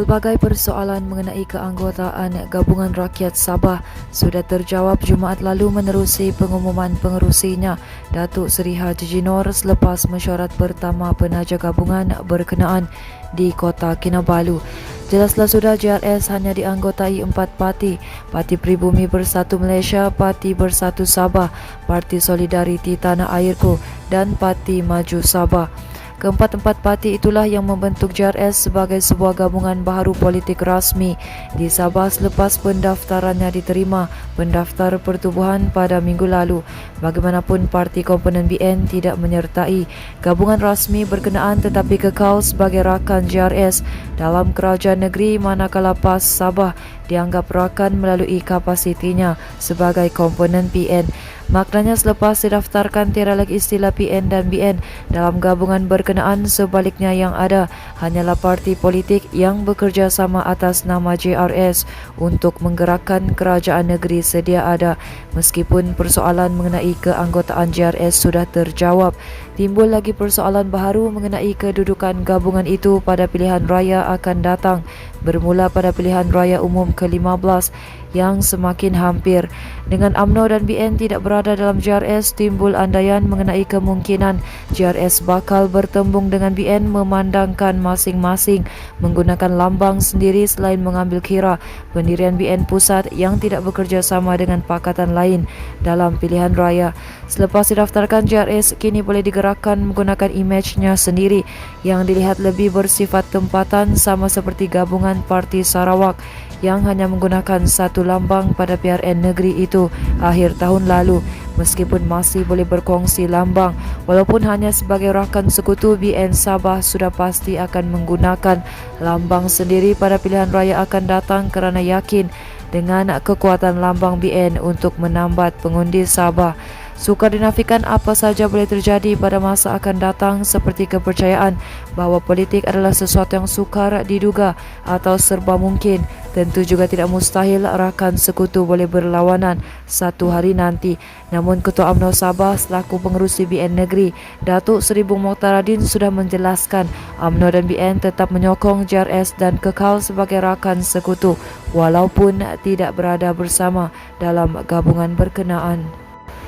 Pelbagai persoalan mengenai keanggotaan Gabungan Rakyat Sabah sudah terjawab Jumaat lalu menerusi pengumuman pengerusinya, Datuk Seri Haji Jinor, selepas mesyuarat pertama penaja gabungan berkenaan di Kota Kinabalu. Jelaslah sudah JRS hanya dianggotai 4 parti: Parti Pribumi Bersatu Malaysia, Parti Bersatu Sabah, Parti Solidariti Tanah Airku dan Parti Maju Sabah. Keempat-empat parti itulah yang membentuk JRS sebagai sebuah gabungan baharu politik rasmi di Sabah selepas pendaftarannya diterima pendaftar pertubuhan pada minggu lalu. Bagaimanapun, parti komponen BN tidak menyertai gabungan rasmi berkenaan tetapi kekal sebagai rakan JRS dalam kerajaan negeri, manakala PAS Sabah dianggap rakan melalui kapasitinya sebagai komponen PN. Maknanya selepas didaftarkan tiada lagi istilah PN dan BN dalam gabungan berkenaan, sebaliknya yang ada hanyalah parti politik yang bekerja sama atas nama JRS untuk menggerakkan kerajaan negeri sedia ada. Meskipun persoalan mengenai keanggotaan JRS sudah terjawab, timbul lagi persoalan baharu mengenai kedudukan gabungan itu pada pilihan raya akan datang, bermula pada pilihan raya umum ke-15 yang semakin hampir. Dengan UMNO dan BN tidak berada dalam JRS, timbul andaian mengenai kemungkinan JRS bakal bertembung dengan BN memandangkan masing-masing menggunakan lambang sendiri selain mengambil kira pendirian BN pusat yang tidak bekerja sama dengan pakatan lain dalam pilihan raya. Selepas didaftarkan, JRS kini boleh digerakkan menggunakan imejnya sendiri yang dilihat lebih bersifat tempatan, sama seperti gabungan Parti Sarawak yang hanya menggunakan satu lambang pada PRN negeri itu akhir tahun lalu. Meskipun masih boleh berkongsi lambang, walaupun hanya sebagai rakan sekutu, BN Sabah sudah pasti akan menggunakan lambang sendiri pada pilihan raya akan datang kerana yakin dengan kekuatan lambang BN untuk menambat pengundi Sabah. Sukar dinafikan apa saja boleh terjadi pada masa akan datang, seperti kepercayaan bahawa politik adalah sesuatu yang sukar diduga atau serba mungkin. Tentu juga tidak mustahil rakan sekutu boleh berlawanan satu hari nanti. Namun Ketua UMNO Sabah selaku pengerusi BN Negeri, Datuk Seri Bung Mokhtaradin, sudah menjelaskan UMNO dan BN tetap menyokong JRS dan kekal sebagai rakan sekutu walaupun tidak berada bersama dalam gabungan berkenaan.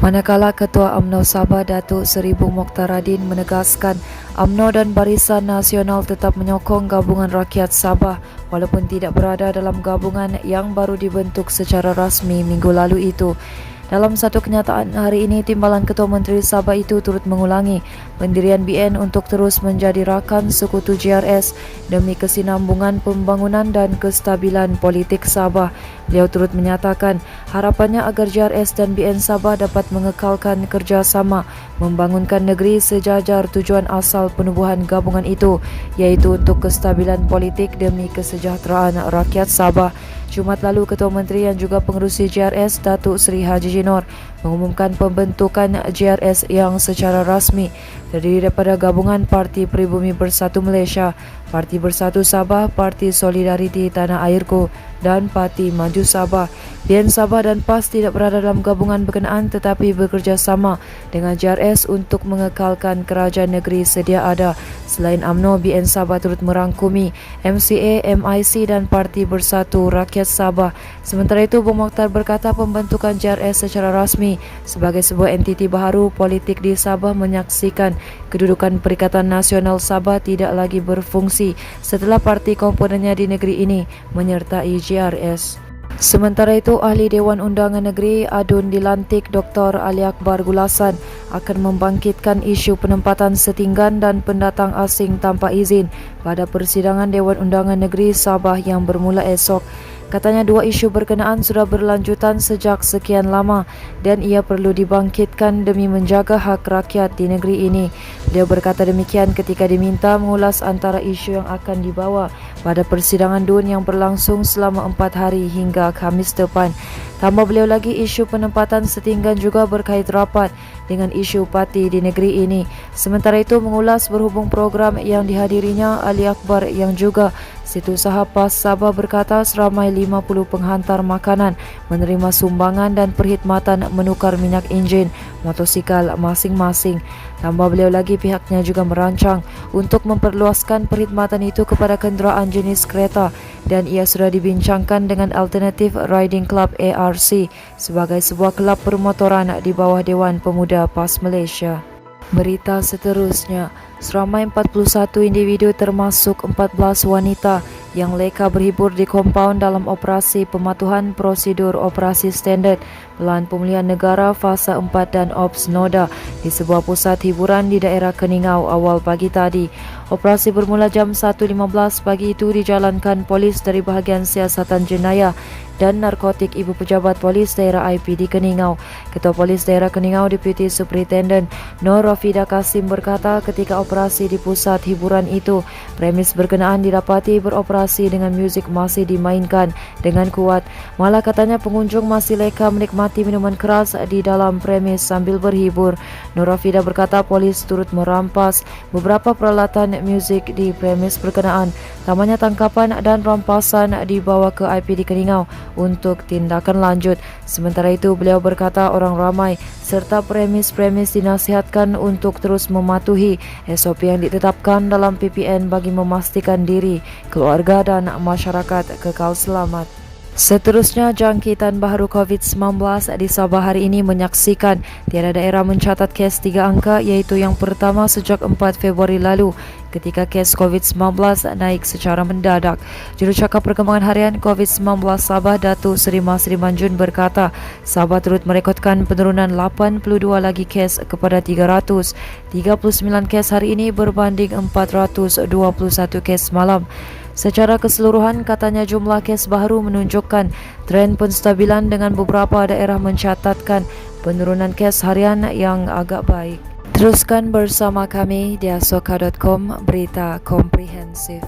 Manakala Ketua UMNO Sabah Datuk Seri Bung Mokhtaradin menegaskan UMNO dan Barisan Nasional tetap menyokong Gabungan Rakyat Sabah walaupun tidak berada dalam gabungan yang baru dibentuk secara rasmi minggu lalu itu. Dalam satu kenyataan hari ini, Timbalan Ketua Menteri Sabah itu turut mengulangi pendirian BN untuk terus menjadi rakan sekutu JRS demi kesinambungan pembangunan dan kestabilan politik Sabah. Beliau turut menyatakan harapannya agar JRS dan BN Sabah dapat mengekalkan kerjasama membangunkan negeri sejajar tujuan asal penubuhan gabungan itu, iaitu untuk kestabilan politik demi kesejahteraan rakyat Sabah. Jumaat lalu, Ketua Menteri yang juga pengerusi JRS, Datuk Seri Haji Jinor, mengumumkan pembentukan JRS yang secara rasmi terdiri daripada gabungan Parti Pribumi Bersatu Malaysia, Parti Bersatu Sabah, Parti Solidariti Tanah Airku dan Parti Maju Sabah. BN Sabah dan PAS tidak berada dalam gabungan berkenaan tetapi bekerja sama dengan JRS untuk mengekalkan kerajaan negeri sedia ada. Selain UMNO, BN Sabah turut merangkumi MCA, MIC dan Parti Bersatu Rakyat Sabah. Sementara itu, Bung Mokhtar berkata pembentukan JRS secara rasmi sebagai sebuah entiti baharu politik di Sabah menyaksikan kedudukan Perikatan Nasional Sabah tidak lagi berfungsi setelah parti komponennya di negeri ini menyertai JRS. Sementara itu, Ahli Dewan Undangan Negeri Adun dilantik Dr. Ali Akbar Gulasan akan membangkitkan isu penempatan setinggan dan pendatang asing tanpa izin pada persidangan Dewan Undangan Negeri Sabah yang bermula esok. Katanya dua isu berkenaan sudah berlanjutan sejak sekian lama dan ia perlu dibangkitkan demi menjaga hak rakyat di negeri ini. Beliau berkata demikian ketika diminta mengulas antara isu yang akan dibawa pada persidangan DUN yang berlangsung selama 4 hari hingga Khamis depan. Tambah beliau lagi, isu penempatan setinggan juga berkait rapat dengan isu parti di negeri ini. Sementara itu, mengulas berhubung program yang dihadirinya, Ali Akbar yang juga Setiausaha PAS Sabah berkata seramai 50 penghantar makanan menerima sumbangan dan perkhidmatan menukar minyak enjin motosikal masing-masing. Tambah beliau lagi, pihaknya juga merancang untuk memperluaskan perkhidmatan itu kepada kenderaan jenis kereta dan ia sudah dibincangkan dengan Alternative Riding Club ARC sebagai sebuah kelab permotoran di bawah Dewan Pemuda PAS Malaysia. Berita seterusnya, seramai 41 individu termasuk 14 wanita yang leka berhibur di kompaun dalam operasi pematuhan prosedur operasi standard Pelan Pemulihan Negara Fasa 4 dan Ops Noda di sebuah pusat hiburan di daerah Keningau awal pagi tadi. Operasi bermula jam 1.15 pagi itu dijalankan polis dari bahagian siasatan jenayah dan narkotik Ibu Pejabat Polis Daerah IPD Keningau. Ketua Polis Daerah Keningau Deputi Superintendent Nur Rafida Kasim berkata ketika operasi di pusat hiburan itu, premis berkenaan didapati beroperasi dengan muzik masih dimainkan dengan kuat. Malah katanya pengunjung masih leka menikmati minuman keras di dalam premis sambil berhibur. Nur Rafida berkata polis turut merampas beberapa peralatan muzik di premis berkenaan. Tamanya tangkapan dan rampasan dibawa ke IPD Keningau untuk tindakan lanjut. Sementara itu, beliau berkata orang ramai serta premis-premis dinasihatkan untuk terus mematuhi SOP yang ditetapkan dalam PPN bagi memastikan diri, keluarga dan masyarakat kekal selamat. Seterusnya, jangkitan baru COVID-19 di Sabah hari ini menyaksikan tiada daerah mencatat kes 3 angka iaitu yang pertama sejak 4 Februari lalu ketika kes COVID-19 naik secara mendadak. Jurucakap Perkembangan Harian COVID-19 Sabah Datuk Seri Mas Rimanjun berkata Sabah turut merekodkan penurunan 82 lagi kes kepada 339 kes hari ini berbanding 421 kes malam. Secara keseluruhan, katanya jumlah kes baru menunjukkan tren penstabilan dengan beberapa daerah mencatatkan penurunan kes harian yang agak baik. Teruskan bersama kami di asoka.com, berita komprehensif.